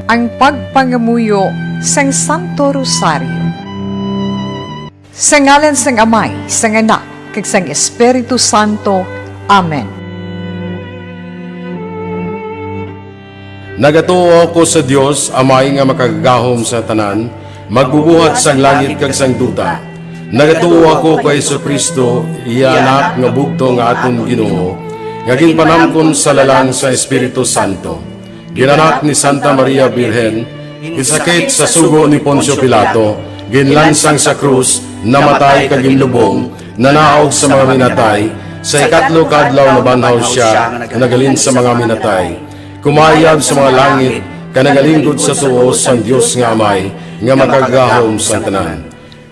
ang pagpangamuyo sang Santo Rosario. Sa ngalan sang Amay, sang Anak, kag sang Espiritu Santo. Amen. Nagatuo ako sa Dios, Amay nga makagagahom sa tanan, magbubuhat sang langit kag sang duta. Nagatuo ako kay Jesucristo, iya anak nga bugto nga aton Ginoo, nga ginpanamkon sa lalang sa Espiritu Santo. Ginanak ni Santa Maria Birhen, gisakit sa sugo ni Poncio Pilato, ginlansang sa krus, namatay kag ginlubong, nanaog sa mga minatay, sa ikatlo kadlaw nabanhaw siya, nagalin sa mga minatay. Kumayab sa mga langit, kanagalingkod sa tuos ang Dios nga Amay, nga makagahom sa tanan.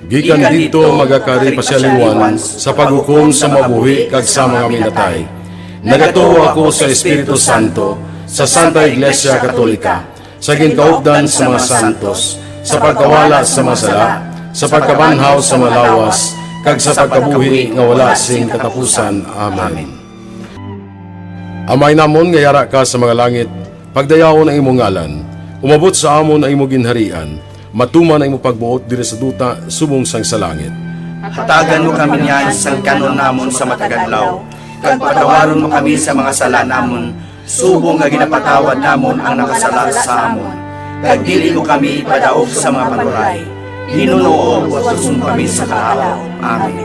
Gikan dito magakari pasyaliwan sa paghukom sa mabuhi kag sa mga minatay. Nagatuo ako sa Espiritu Santo, sa Santa Iglesia Katolika, sa ginkaugdan sa mga santos, sa pagkawala sa masala, sa pagkabanhaw sa malawas, kag sa pagkabuhi nga wala sing katapusan. Amen. Amay namon nga yara ka sa mga langit, pagdayawon ang imong ngalan, umabot sa amon ang imong ginharian, matuman ang imong pagbuot diri sa duta subong sang sa langit. Hatagan mo kami niyan sang kanon namon sa matagadlaw, kag patawaron mo kami sa mga sala namon, subong nga ginapatawad namon ang nakasala sa amon. Kag dili mo kami padaog sa mga panuray, hinunoog at tusong kami sa kaalaw. Amen.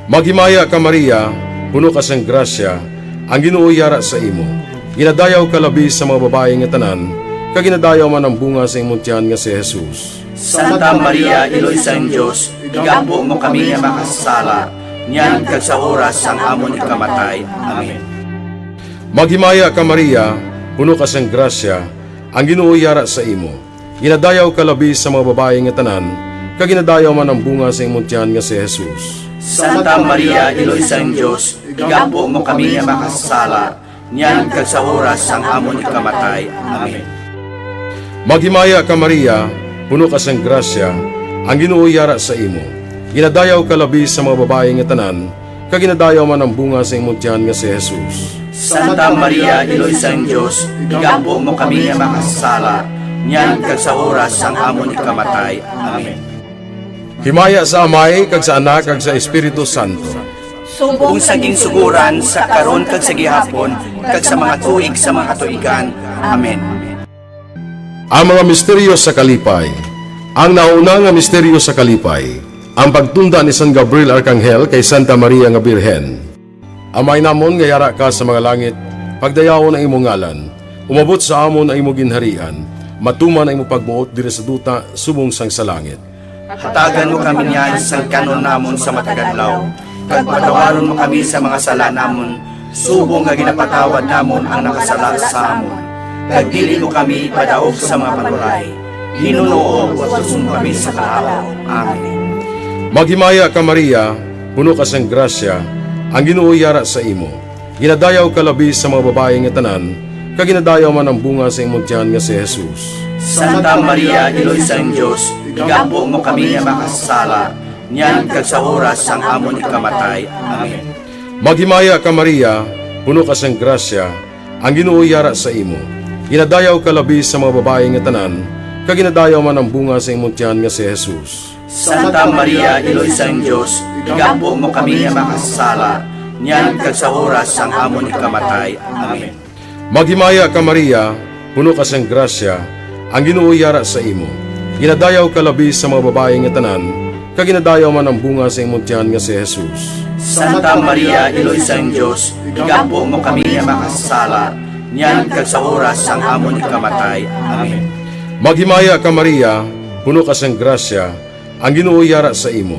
Maghimaya ka Maria, puno ka sang grasya, ang Ginoo yara sa imo. Ginadayaw ka labi sa mga babae nga tanan, kag ginadayaw man ang bunga sa imong tiyan nga si Jesus. Santa Maria, Iloy sang Diyos, igampo mo kami nga makasala, niyan kag sa oras sang amon ikamatay. Amen. Maghimaya ka Maria, puno ka sang grasya, ang Ginoo yara sa imo. Ginadayaw ka labi sa mga babae nga tanan, kag ginadayaw man ang bunga sa imong tiyan nga si Jesus. Santa Maria, Iloy sang Diyos, igampo mo kami nga makasala, niyan kag sa oras sang amon ikamatay. Amen. Maghimaya ka Maria, puno ka sang grasya, ang Ginoo yara sa imo. Ginadayaw ka labi sa mga babae nga tanan, kag ginadayaw man ang bunga sa imong tiyan nga si Jesus. Santa Maria, Iloy sang Diyos, igampo mo kami nga makasala, niyan kag sa oras sang amon ikamatay. Amen. Himaya sa Amay, kag sa Anak, kag sa Espiritu Santo. Kung saging suguran sa karon kag sa gihapon, kag sa mga tuig sa mga katuigan. Amen. Ang mga misteryo sa kalipay. Ang nauna nga misteryo sa kalipay, ang pagtunda ni San Gabriel Arkanghel kay Santa Maria nga Birhen. Amay namon nga yara ka sa mga langit, pagdayawon ang imong ngalan, umabot sa amon ang imong ginharian, matuman ang imong pagbuot diri sa duta subong sang sa langit. Hatagan mo kami niyan sang kanon namon sa matagadlaw, kag patawaron mo kami sa mga sala namon, subong nga ginapatawad namon ang nakasala sa amon. Kag dili mo kami padaog sa mga panuray, hinunoog at tusong kami sa kaalaw. Amen. Maghimaya ka Maria, puno ka sang grasya, ang Ginoo yara sa imo. Ginadayaw ka labi sa mga babae nga tanan, kag ginadayaw man ang bunga sa imong tiyan nga si Jesus. Santa Maria, Iloy sang Diyos, igampo mo kami nga makasala, niyan kag sa oras sang amon ikamatay. Amen. Maghimaya ka Maria, puno ka sang grasya, ang Ginoo yara sa imo. Ginadayaw ka labi sa mga babae nga tanan, kag ginadayaw man ang bunga sa imong tiyan nga si Jesus. Santa Maria, Iloy sang Diyos, igampo mo kami nga makasala, niyan kag sa oras sang amon ikamatay. Amen. Maghimaya ka Maria, puno ka sang grasya, ang Ginoo yara sa imo. Ginadayaw ka labi sa mga babae nga tanan, kag ginadayaw man ang bunga sa imong tiyan nga si Jesus. Santa Maria, Iloy sang Diyos, igampo mo kami nga makasala, niyan kag sa oras sang amon ikamatay. Amen. Maghimaya ka Maria, puno ka sang grasya, ang Ginoo yara sa imo.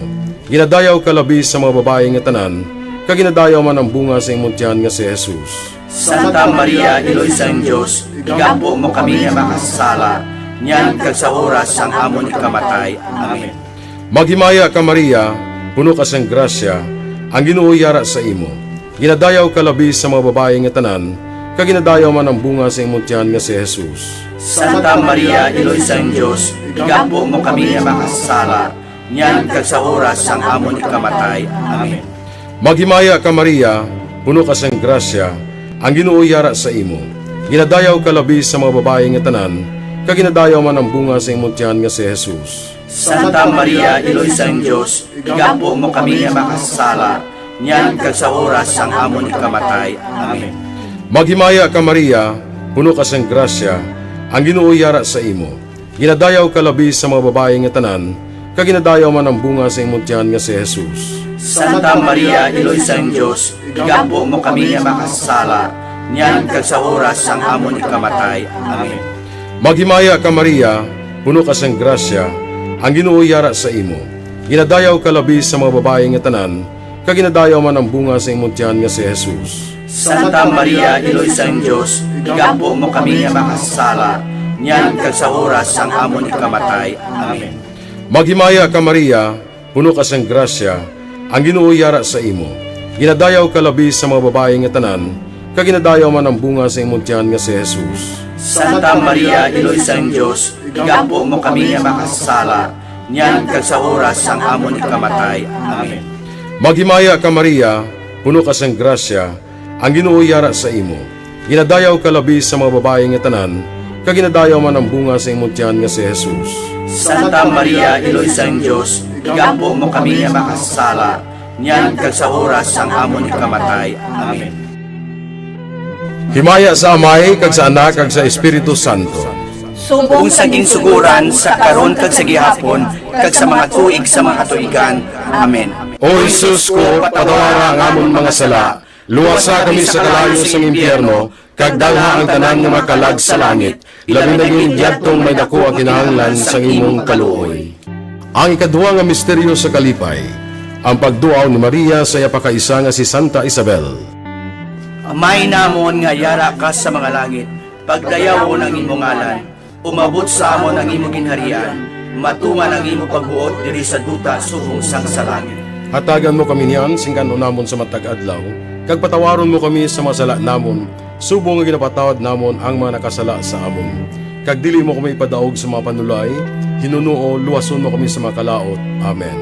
Ginadayaw ka labi sa mga babae nga tanan, kag ginadayaw man ang bunga sa imong tiyan nga si Jesus. Santa Maria, Iloy sang Diyos, igampo mo kami nga makasala, niyan kag sa oras sang amon ikamatay. Amen. Maghimaya ka Maria, puno ka sang grasya, ang Ginoo yara sa imo. Ginadayaw ka labi sa mga babae nga tanan, kag ginadayaw man ang bunga sa imong tiyan nga si Jesus. Santa Maria, Iloy sang Diyos, igampo mo kami nga makasala, niyan kag sa oras sang amon ikamatay. Amen. Maghimaya ka Maria, puno ka sang grasya, ang Ginoo yara sa imo. Ginadayaw ka labi sa mga babae nga tanan, kag ginadayaw man ang bunga sa imong tiyan nga si Jesus. Santa Maria, Iloy sang Diyos, igampo mo kami nga makasala, niyan kag sa oras ang amon ikamatay. Amen. Maghimaya ka Maria, puno ka sang grasya, ang Ginoo yara sa imo. Ginadayaw ka labi sa mga babae nga tanan, kag ginadayaw man ang bunga sa imong tiyan nga si Jesus. Santa Maria, Iloy sang Diyos, igampo mo kami nga makasala, niyan kag sa oras ang amon ikamatay. Amen. Maghimaya ka Maria, puno ka sang grasya, ang Ginoo yara sa imo. Ginadayaw ka labi sa mga babae nga tanan, kag ginadayaw man ang bunga sa imong tiyan nga si Jesus. Santa Maria, Iloy sang Diyos, igampo mo kami nga makasala, niyan kag sa oras ang amon ikamatay. Amen. Maghimaya ka Maria, puno ka sang grasya, ang Ginoo yara sa imo. Ginadayaw ka labi sa mga babae nga tanan, kag ginadayaw man ang bunga sa imong tiyan nga si Jesus. Santa Maria, Iloy sang Diyos, igampo mo kami nga makasala, niyan kag sa oras ang amon ikamatay. Amen. Maghimaya ka Maria, puno ka sang grasya, ang Ginoo yara sa imo. Ginadayaw ka labi sa mga babae nga tanan, kag ginadayaw man ang bunga sa imong tiyan nga si Jesus. Santa Maria, Iloy sang Diyos, igampo mo kami nga makasala, niyan kag sa oras ang amon ikamatay. Amen. Himaya sa Amay, kag sa Anak, kag sa Espiritu Santo. Kung saging suguran sa karon kag sa gihapon kag sa mga tuig sa mga katuigan. Amen. O Jesus ko, patawara ang amon mga sala, luwasa kami sa kalayo sa impyerno, kag dalha ang tanan nga makalag sa langit, labi na yung diyadtong may dako ang kinahanglan sa imong kaluoy. Ang ikaduha nga misteryo sa kalipay, ang pagduaw ni Maria sa yapakaisa nga si Santa Isabel. Amay namon nga yara ka sa mga langit, pagdayaw mo ng imong ngalan, umabot sa amon ang imong ginharian, matuman ang imong pagbuot diri sa duta subong sang sa langit. Hatagan mo kami niyan, singkan namon sa matag adlaw, kag patawaron mo kami sa mga sala namon, subong nga ginapatawad namon ang mga nakasala sa amon. Kag dili mo kami ipadaog sa mga panulay, hinunuo, luwason mo kami sa mga kalaot. Amen.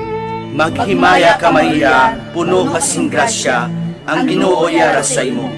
Maghimaya ka Maria, puno ka sing grasya, ang Ginoo yara sa imo.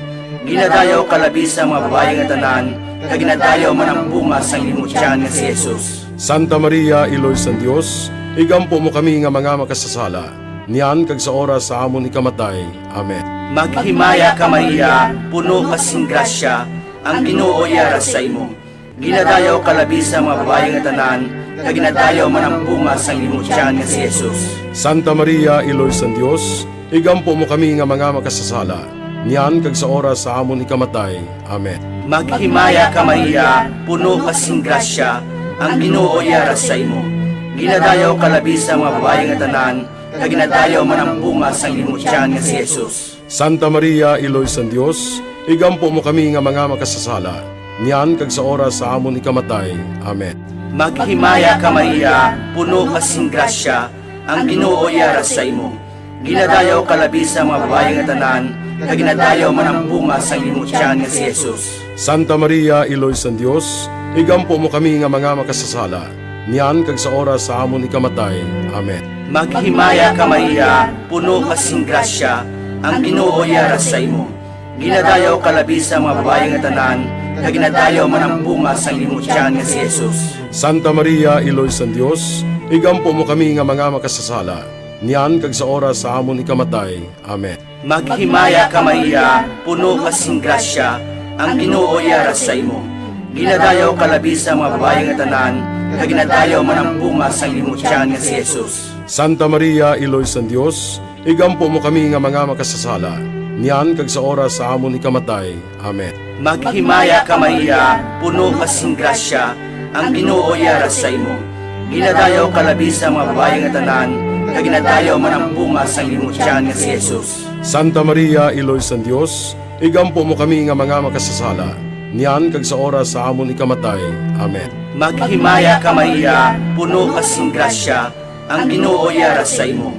Ginadayaw ka labi sa mga babae nga tanan, kag ginadayaw man ang bunga sa imong tiyan nga si Jesus. Santa Maria, Iloy sang Dios, igampo mo kami nga mga makasasala, niyan kag sa oras sa amon ikamatay. Amen. Maghimaya ka Maria, puno ka sing grasya, ang Ginoo yara sa imo. Ginadayaw ka labi sa mga babae nga tanan, kag ginadayaw man ang bunga sa imong tiyan nga si Jesus. Santa Maria, Iloy sang Dios, igampo mo kami nga mga makasasala, niyan kag sa oras sa amon ikamatay. Amen. Maghimaya ka Maria, puno ka sing grasya, ang Ginoo yara sa imo. Ginadayaw ka labi sa mga babae nga tanan, kag ginadayaw man ang bunga sa imong tiyan nga si Jesus. Santa Maria, Iloy sang Dios, igampo mo kami nga mga makasasala, niyan kag sa oras sa amon ikamatay. Amen. Maghimaya ka Maria, puno ka sing grasya, ang Ginoo yara sa imo. Ginadayaw ka labi sa mga babae nga tanan, kag ginadayaw man ang bunga sa imong tiyan nga si Jesus. Santa Maria, Iloy sang Dios, igampo mo kami nga mga makasasala, niyan kag sa oras sa amon ikamatay. Amen. Maghimaya ka Maria, puno ka sing grasya, ang Ginoo yara sa imo. Ginadayaw ka labi sa mga babae nga tanan, kag ginadayaw man ang bunga sa imong tiyan nga si Jesus. Santa Maria, Iloy sang Dios, igampo mo kami nga mga makasasala, niyan kag sa oras sa amon ikamatay. Amen. Maghimaya ka Maria, puno ka sing grasya, ang Ginoo yara sa imo. Ginadayaw ka labi sa mga babae nga tanan, kag ginadayaw man ang bunga sa imong tiyan nga si Jesus. Santa Maria, Iloy sang Dios, igampo mo kami nga mga makasasala, niyan kag sa oras sa amon ikamatay. Amen. Maghimaya ka Maria, puno ka sing grasya, ang Ginoo yara sa imo. Ginadayaw ka labi sa mga babae nga tanan, kag ginadayaw man ang bunga sa imong tiyan nga si Jesus. Santa Maria, Iloy sang Dios, igampo mo kami nga mga makasasala, niyan kag sa oras sa amon ikamatay. Amen. Maghimaya ka Maria, puno ka sing grasya, ang Ginoo yara sa imo.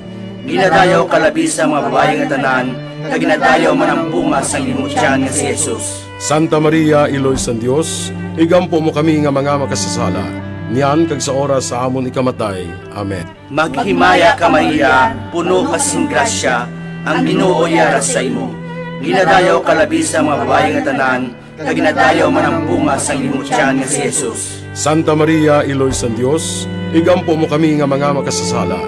Ginadayaw ka labi sa mga babae nga tanan, kag ginadayaw man ang bunga sa imong tiyan nga si Jesus. Santa Maria, Iloy sang Dios, igampo mo kami nga mga makasasala, niyan kag sa oras sa amon ikamatay. Amen. Maghimaya ka Maria, puno ka sing grasya, ang Ginoo yara sa imo. Ginadayaw kalabi sa mga babae nga tanan, kag ginadayaw man ang bunga sa imong tiyan nga si Jesus. Santa Maria, Iloy sa Dios, igampo mo kami nga mga makasasala,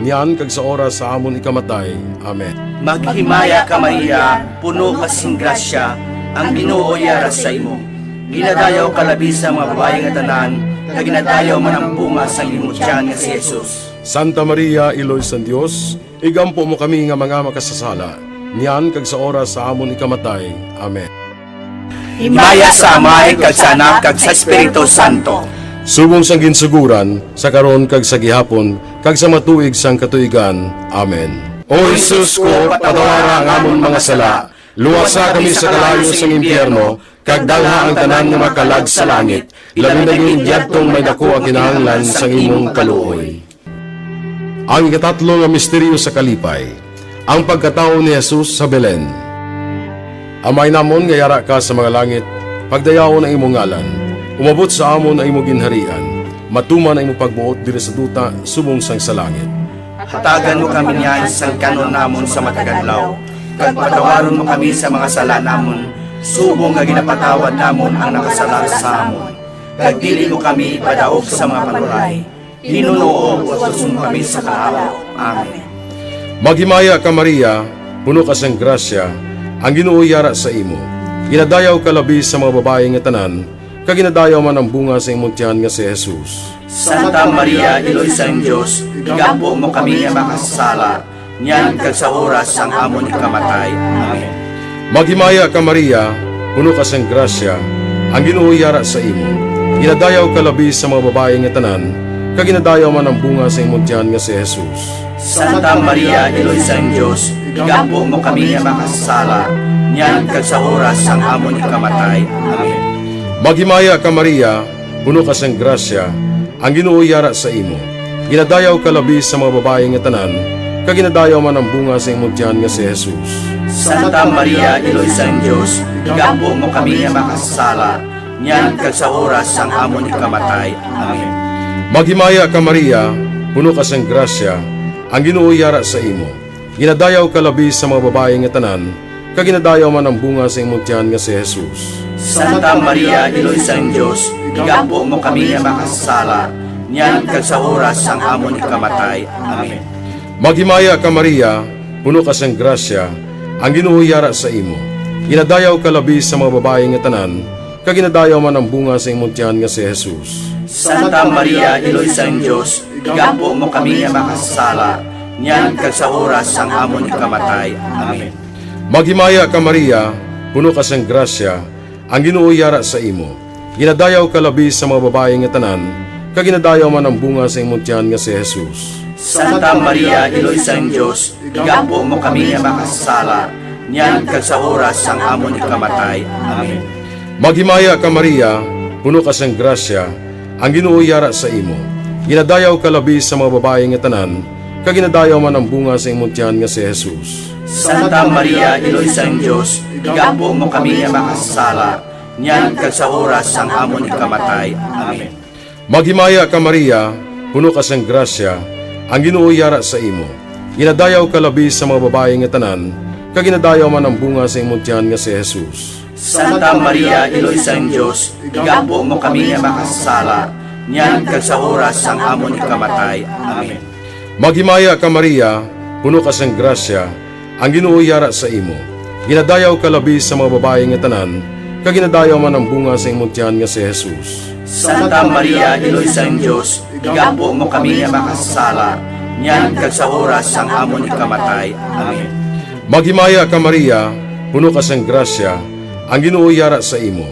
niyan kag sa oras sa amon ikamatay. Amen. Maghimaya ka Maria, puno ka sing grasya, ang Ginoo yara sa imo. Ginadayaw kalabi sa mga babae nga tanan, kag ginadayaw man ang bunga sa imong tiyan nga si Jesus. Santa Maria, Iloy sa Dios, igampo mo kami nga mga makasasala, niyan kag sa oras sa amon ikamatay. Amen. Himaya sa Amay kag sa Anak kag sa Espiritu Santo. Subong sang ginsuguran, sa karon kag sa gihapon, kag sa matuig sang katuigan. Amen. O Jesus ko, patawara ang amon mga sala, luwasa kami sa kalayo sang impyerno, kag dalha ang tanan nga makalag sa langit, labi na yung diyadtong may dako ang kinahanglan sang imong kaluoy. Ang ikatatlo nga misteryo sa kalipay, ang pagkatao ni Jesus sa Belen. Amay namon nga yara ka sa mga langit, pagdayawon ang imong ngalan, umabot sa amon ang imong ginharian, matuman ang imong pagbuot diri sa duta subong sang sa langit. Hatagan mo kami niyan sa kanon namon sa matagadlaw, kag patawaron mo kami sa mga sala namon, subong nga ginapatawad namon ang nakasala sa amon. Kag dili mo kami padaog sa mga panuray, hinunoo o susung kami sa kaawa. Amen. Maghimaya ka Maria, puno ka sang grasya, ang Ginoo yara sa imo. Ginadayaw ka labi sa mga babae nga tanan, kag ginadayaw man ang bunga sa imong tiyan nga si Jesus. Santa Maria, Iloy sa Diyos, igampo mo kami nga makasala, niyan kag sa oras ang amon ikamatay. Amen. Maghimaya ka Maria, puno ka sang grasya, ang Ginoo yara sa imo. Ginadayaw ka labi sa mga babae nga tanan, kag ginadayaw man ang bunga sa imong tiyan nga si Jesus. Santa Maria, Iloy sa Diyos, igampo mo kami nga makasala, niyan kag sa oras ang amon ikamatay. Amen. Maghimaya ka Maria, puno ka sang grasya, ang Ginoo yara sa imo. Ginadayaw ka labi sa mga babae nga tanan, kag ginadayaw man ang bunga sa imong tiyan nga si Jesus. Santa Maria, Iloy sa Diyos, igampo mo kami nga makasala, niyan kag sa oras ang amon ikamatay. Amen. Maghimaya ka Maria, puno ka sang grasya, ang Ginoo yara sa imo. Ginadayaw ka labi sa mga babae nga tanan, kag ginadayaw man ang bunga sa imong tiyan nga si Jesus. Santa Maria, Iloy sa Diyos, igampo mo kami nga makasala, niyan kag sa oras ang amon ikamatay. Amen. Maghimaya ka Maria, puno ka sang grasya, ang Ginoo yara sa imo. Ginadayaw ka labi sa mga babae nga tanan, kag ginadayaw man ang bunga sa imong tiyan nga si Jesus. Santa Maria, Iloy sa Diyos, igampo mo kami nga makasala, niyan kag sa oras ang amon ikamatay. Amen. Maghimaya ka Maria, puno ka sang grasya, ang Ginoo yara sa imo. Ginadayaw ka labi sa mga babae nga tanan, kag ginadayaw man ang bunga sa imong tiyan nga si Jesus. Santa Maria, Iloy sa Diyos, igampo mo kami nga makasala, niyan kag sa oras ang amon ikamatay. Amen. Maghimaya ka Maria, puno ka sang grasya, ang Ginoo yara sa imo. Ginadayaw ka labi sa mga babae nga tanan, kag ginadayaw man ang bunga sa imong tiyan nga si Jesus. Santa Maria, Iloy sa Diyos, igampo mo kami nga makasala, niyan kag sa oras ang amon ikamatay. Amen. Maghimaya ka Maria, puno ka sang grasya, ang Ginoo yara sa imo. Ginadayaw ka labi sa mga babae nga tanan, kag ginadayaw man ang bunga sa imong tiyan nga si Jesus. Santa Maria, Iloy sa Diyos, igampo mo kami nga makasala, niyan kag sa oras ang amon ikamatay. Amen. Maghimaya ka Maria, puno ka sang grasya, ang Ginoo yara sa imo. Ginadayaw ka labi sa mga babae nga tanan, kag ginadayaw man ang bunga sa imong tiyan nga si Jesus. Santa Maria, Iloy sa Diyos, igampo mo kami nga makasala, niyan kag sa oras ang amon ikamatay. Amen. Maghimaya ka Maria, puno ka sang grasya, ang Ginoo yara sa imo.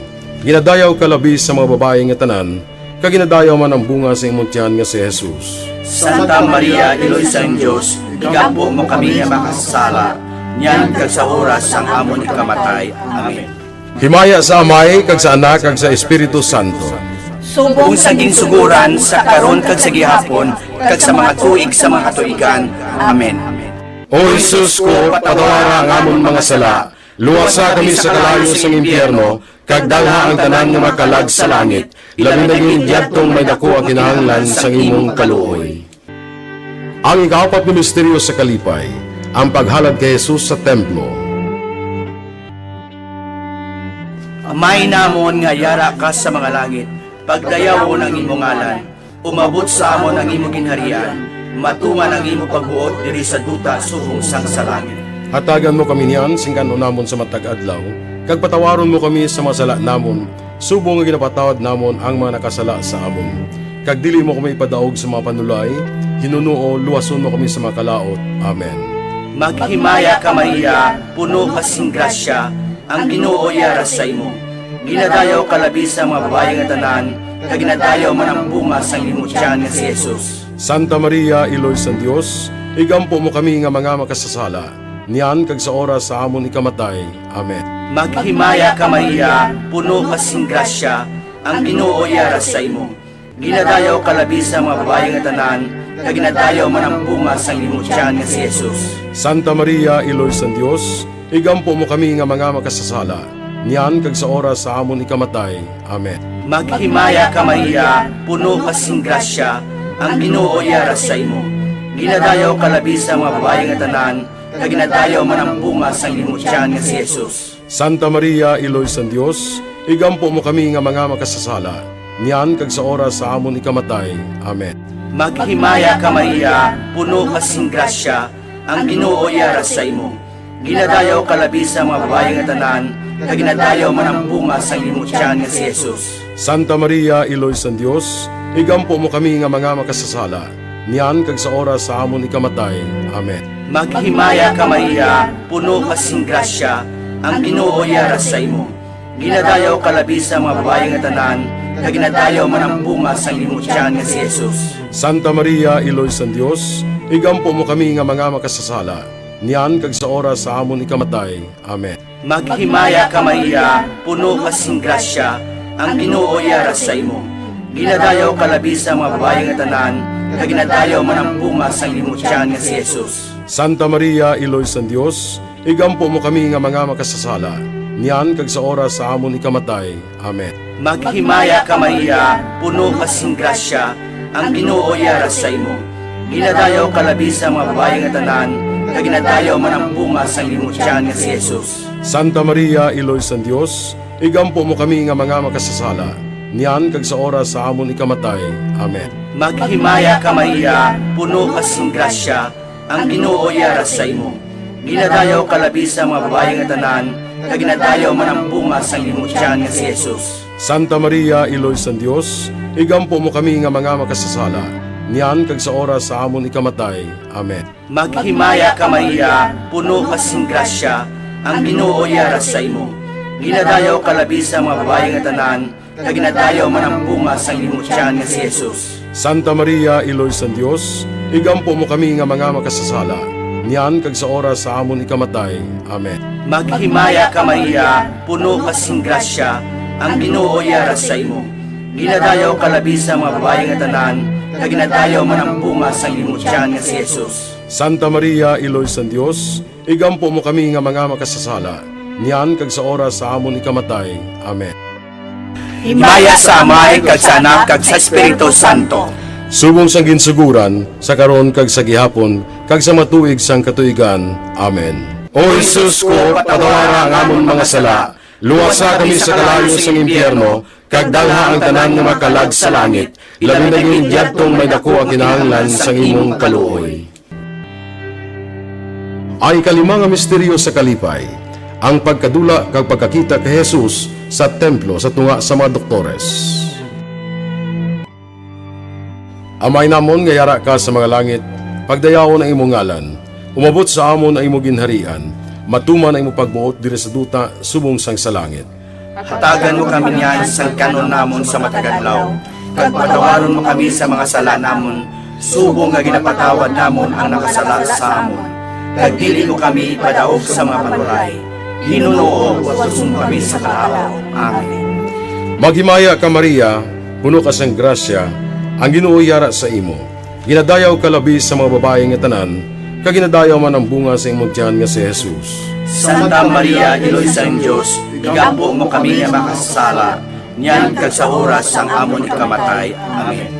Ginadayaw ka labi sa mga babae nga tanan, kag ginadayaw man ang bunga sa imong tiyan nga si Jesus. Santa Maria, Iloy sa Diyos, igampo mo kami nga makasala, niyan kag sa oras ang amon ikamatay. Amen. Himaya sa Amay, kag sa Anak, kag sa Espiritu Santo. Kung sa ginsuguran, sa karon kag sa gihapon, kag sa mga tuig sa mga katuigan. Amen. O Jesus ko, patawara ang amon mga sala, luwasa kami sa kalayo sang impyerno, kag dalha ang tanan nga makalag sa langit, labi na yung diyadtong may dako ang kinahanglan sang imong kaluoy. Ang ikapat na misteryo sa kalipay, ang paghalad kay Jesus sa templo. Amay namon nga yara ka sa mga langit, pagdayaw ko ng imong ngalan, umabot sa amon ang imong ginharian, matuman ang imong pagbuot diri sa duta subong sang sa langit. Hatagan mo kami niyan, singkano namon sa matag adlaw, kag patawaron mo kami sa mga sala namon, subong nga ginapatawad namon ang mga nakasala sa amon. Kag dili mo kami ipadaog sa mga panulay, hinuno luwason mo kami sa mga kalaot. Amen. Maghimaya ka Maria, puno ka sing grasya, ang Ginoo yara sa imo. Ginadayaw ka labi sa mga babae nga tanan, kag ginadayaw man ang bunga sang imong tiyan nga si Jesus. Santa Maria, Iloy sa Dios, igampo mo kami nga mga makasasala, niyan kag sa oras sa amon ikamatay. Amen. Maghimaya ka Maria, puno ka sing grasya, ang Ginoo yara sa imo. Ginadayaw ka labi sa mga babae nga tanan, kag ginadayaw man ang bunga sang imong tiyan nga si Jesus. Santa Maria, Iloy sa Dios, igampo mo kami nga mga makasasala, niyan kag sa oras sa amon ikamatay. Amen. Maghimaya ka Maria, puno ka sing grasya, ang Ginoo yara sa imo. Ginadayaw ka labi sa mga babae nga tanan, kag ginadayaw man ang bunga sang imong tiyan nga si Jesus. Santa Maria, Iloy sa Dios, igampo mo kami nga mga makasasala, niyan kag sa oras sa amon ikamatay. Amen. Maghimaya ka Maria, puno ka sing grasya, ang Ginoo yara sa imo. Ginadayaw ka labi sa mga babae nga tanan, kag ginadayaw man ang bunga sang imong tiyan nga si Jesus. Santa Maria, Iloy sa Dios, igampo mo kami nga mga makasasala, niyan kag sa oras sa amon ikamatay. Amen. Maghimaya ka Maria, puno ka sing grasya, ang Ginoo yara sa imo. Ginadayaw ka labi sa mga babae nga tanan, kag ginadayaw man ang bunga sang imong tiyan nga si Jesus. Santa Maria, Iloy sa Dios, igampo mo kami nga mga makasasala, niyan kag sa oras sa amon ikamatay. Amen. Maghimaya ka Maria, puno ka sing grasya, ang Ginoo yara sa imo. Ginadayaw ka labi sa mga babae nga tanan, kag ginadayaw man ang bunga sang imong tiyan nga si Jesus. Santa Maria, Iloy sa Dios, igampo mo kami nga mga makasasala, niyan kag sa oras sa amon ikamatay. Amen. Maghimaya ka Maria, puno ka sing grasya, ang Ginoo yara sa imo. Ginadayaw ka labi sa mga babae nga tanan, kag ginadayaw man ang bunga sang imong tiyan nga si Jesus. Santa Maria, Iloy sa Dios, igampo mo kami nga mga makasasala, niyan kag sa oras sa amon ikamatay. Amen. Maghimaya ka Maria, puno ka sing grasya, ang Ginoo yara sa imo. Ginadayaw ka labi sa mga babae nga tanan, kag ginadayaw man ang bunga sang imong tiyan nga si Jesus. Santa Maria, Iloy sa Dios, igampo mo kami nga mga makasasala, niyan kag sa oras sa amon ikamatay. Amen. Maghimaya ka Maria, puno ka sing grasya, ang Ginoo yara sa imo. Ginadayaw ka labi sa mga babae nga tanan, kag ginadayaw man ang bunga sang imong tiyan nga si Jesus. Santa Maria, Iloy sa Dios, igampo mo kami nga mga makasasala, niyan kag sa oras sa amon ikamatay. Amen. Maghimaya ka Maria, puno ka sing grasya, ang Ginoo yara sa imo. Ginadayaw ka labi sa mga babae nga tanan, kag ginadayaw man ang bunga sang imong tiyan nga si Jesus. Santa Maria, Iloy sa Dios, igampo mo kami nga mga makasasala, niyan kag sa oras sa amon ikamatay. Amen. Himaya sa Amay, kag sa Anak, kag sa Espiritu Santo. Subong sang ginsuguran, sa karon kag sa gihapon, kag sa matuig sang katuigan. Amen. O Jesus ko, patawara ang amon mga sala, luwasa kami sa kalayo sang impyerno, kag dalha ang tanan nga makalag sa langit, labi na yung diyadtong may dako ang kinahanglan sang imong kaluoy. Ay kalima nga misteryo sa kalipay, ang pagkadula kag pagkakita kay Jesus sa templo sa tunga sa mga doktores. Amay namon nga yara ka sa mga langit, pagdayawon ang imong ngalan, umabot sa amon ang imong ginharian, matuman ang imong pagbuot diri sa duta subong sang sa langit. Hatagan mo kami niyan sa kanon namon sa matagadlaw, kag patawaron mo kami sa mga sala namon, subong nga ginapatawad namon ang nakasala sa amon. Kag dili mo kami ipadaog sa mga panulay, hinunoo watuson kami sa kalaw. Amen. Maghimaya ka Maria, puno ka sang grasya, ang Ginoo yara sa imo. Ginadayaw ka labi sa mga babae nga tanan, kag ginadayaw man ang bunga sa imong tiyan nga si Jesus. Santa Maria, Iloy sang Dios, igampo mo kami nga makasala, niyan kag sa oras sang amon ikamatay. Amen.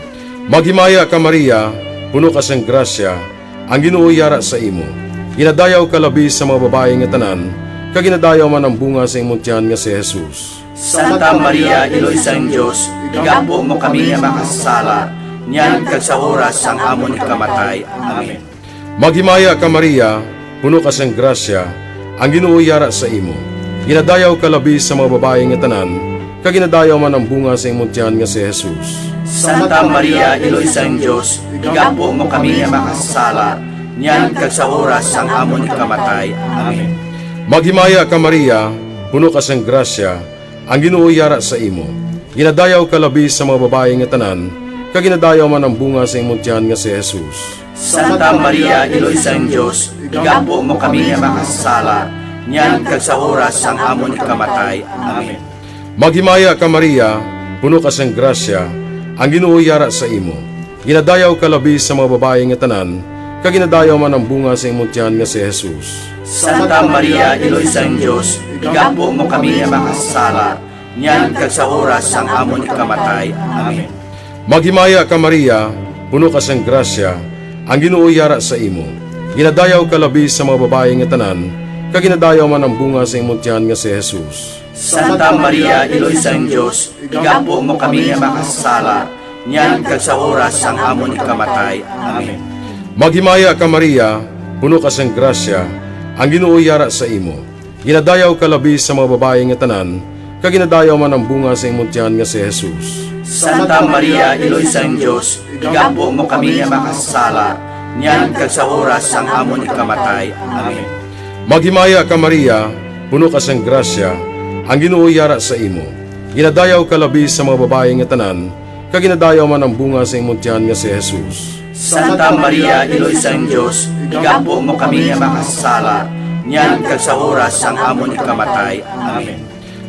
Maghimaya ka Maria, puno ka sang grasya, ang Ginoo yara sa imo. Ginadayaw ka labi sa mga babae nga tanan, kag ginadayaw man ang bunga sa imong tiyan nga si Jesus. Santa Maria, Iloy sang Dios, igampo mo kami nga makasala, nyan kag sa oras sang amon ikamatay. Amen. Maghimaya ka Maria, puno ka sang grasya, ang Ginoo yara sa imo. Ginadayaw ka labi sa mga babae nga tanan, kag ginadayaw man ang bunga sa imong tiyan nga si Jesus. Santa Maria, Iloy sang Dios, igampo mo kami nga makasala, nyan kag sa oras sang amon ikamatay. Amen. Maghimaya ka Maria, puno ka sang grasya, ang Ginoo yara sa imo. Ginadayaw ka labi sa mga babae nga tanan, kag ginadayaw man ang bunga sa imong tiyan nga si Jesus. Santa Maria, Iloy sang Dios, igampo mo kami nga makasala, nyan kag sa oras sang amon ikamatay. Amen. Maghimaya ka Maria, puno ka sang grasya, ang Ginoo yara sa imo. Ginadayaw ka labi sa mga babae nga tanan, kag ginadayaw man ang bunga sa imong tiyan nga si Jesus. Santa Maria, Iloy sang Dios, igampo mo kami nga makasala, nyan kag sa oras sang amon ikamatay. Amen. Maghimaya ka Maria, puno ka sang grasya, ang Ginoo yara sa imo. Ginadayaw ka labi sa mga babae nga tanan, kag ginadayaw man ang bunga sa imong tiyan nga si Jesus. Santa Maria, Iloy sang Dios, igampo mo kami nga makasala, nyan kag sa oras sang amon ikamatay. Amen. Maghimaya ka Maria, puno ka sang grasya, ang Ginoo yara sa imo. Ginadayaw ka labi sa mga babae nga tanan, kag ginadayaw man ang bunga sa imong tiyan nga si Jesus. Santa Maria, Iloy sang Dios, igampo mo kami nga makasala, nyan kag sa oras sang amon ikamatay. Amen. Maghimaya ka Maria, puno ka sang grasya, ang Ginoo yara sa imo. Ginadayaw ka labi sa mga babae nga tanan, kag ginadayaw man ang bunga sa imong tiyan nga si Jesus. Santa Maria, Iloy sang Dios, igampo mo kami nga makasala, nyan kag sa oras sang amon ikamatay. Amen.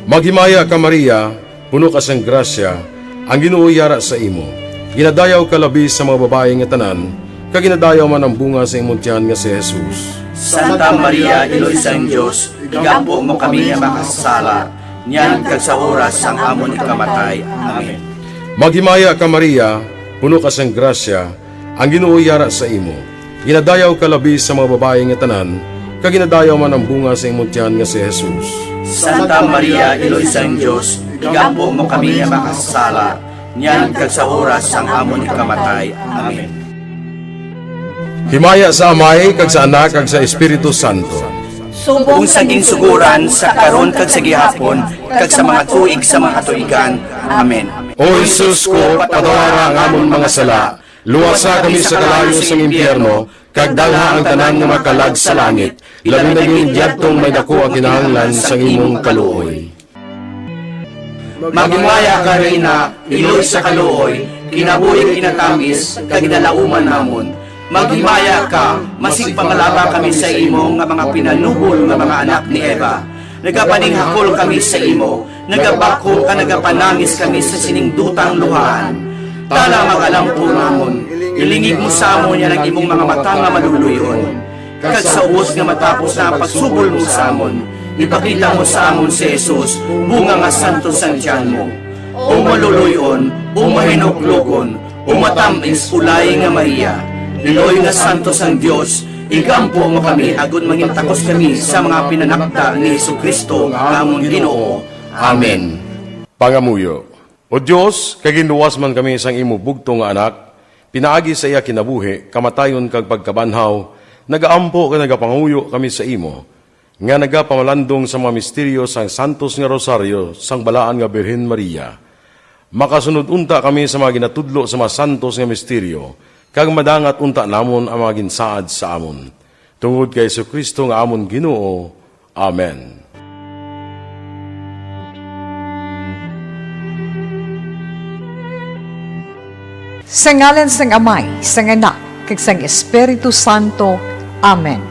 Maghimaya ka Maria, puno ka sang grasya, ang Ginoo yara sa imo. Ginadayaw ka labi sa mga babae nga tanan, kag ginadayaw man ang bunga sa imong tiyan nga si Jesus. Santa Maria, Iloy sang Dios, igampo mo kami nga makasala, nyan kag sa oras sang amon ikamatay. Amen. Maghimaya ka Maria, puno ka sang grasya, ang Ginoo yara sa imo. Ginadayaw ka labi sa mga babae nga tanan, kag ginadayaw man ang bunga sa imong tiyan nga si Jesus. Santa Maria, Iloy sang Dios, igampo mo kami nga makasala, nyan kag sa oras sang amon ikamatay. Amen. Himaya sa Amay, kag sa Anak, kag sa Espiritu Santo. Kung saging suguran sa karon kag sa gihapon, kag sa mga tuig sa mga tuigan. Amen. O Jesus ko, patawara ang amon mga sala, luwasa kami sa kalayo sa impyerno, kag dalha ang tanan nga makalag sa langit, labi na yung diyadtong may dako ang kinahanglan sa imong kaluoy. Maghimaya ka Reyna, Iloy sa kaluoy, kinabuhi kinatamis, kag ginalauman namon. Maghimaya ka, masig pangalaba kami sa imo nga mga pinanubol nga mga anak ni Eva. Nagapaninghakol kami sa imo, nagabako ka nagapanangis kami sa siningdutang luhaan. Tala magalampo namon, ilingig mo sa amon yan ang imong mga mata nga maluluyon. Kag sa ubos nga matapos na ang pagsubol mo sa amon, ipakita mo sa amon si Jesus, bunga nga santo sa tiyan mo. O maluluyon, o mahinuklugon, o matamis ulay nga Maria, Iloy nga santo sang Dios, igampo mo kami agon mangintakos kami sa mga pinanakda ni Jesucristo nga amon Ginoo. Amen. Pangamuyo. O Diyos, kaginluwas man kami sang imo bugto nga anak, pinaagi sa iya kinabuhi, kamatayon kag pagkabanhaw, nagaampo ka nagapanguyo kami sa imo, nga nagapamalandong sa mga misteryo sang santos nga rosaryo, sang balaan nga Birhen Maria. Makasunod unta kami sa mga ginatudlo sa mga santos nga misteryo, kag madangat unta namon ang mga ginsaad sa amon. Tungod kay Jesucristo nga amon Ginoo. Amen. Sa ngalan sang Amay, sang Anak, kag sang Espiritu Santo. Amen.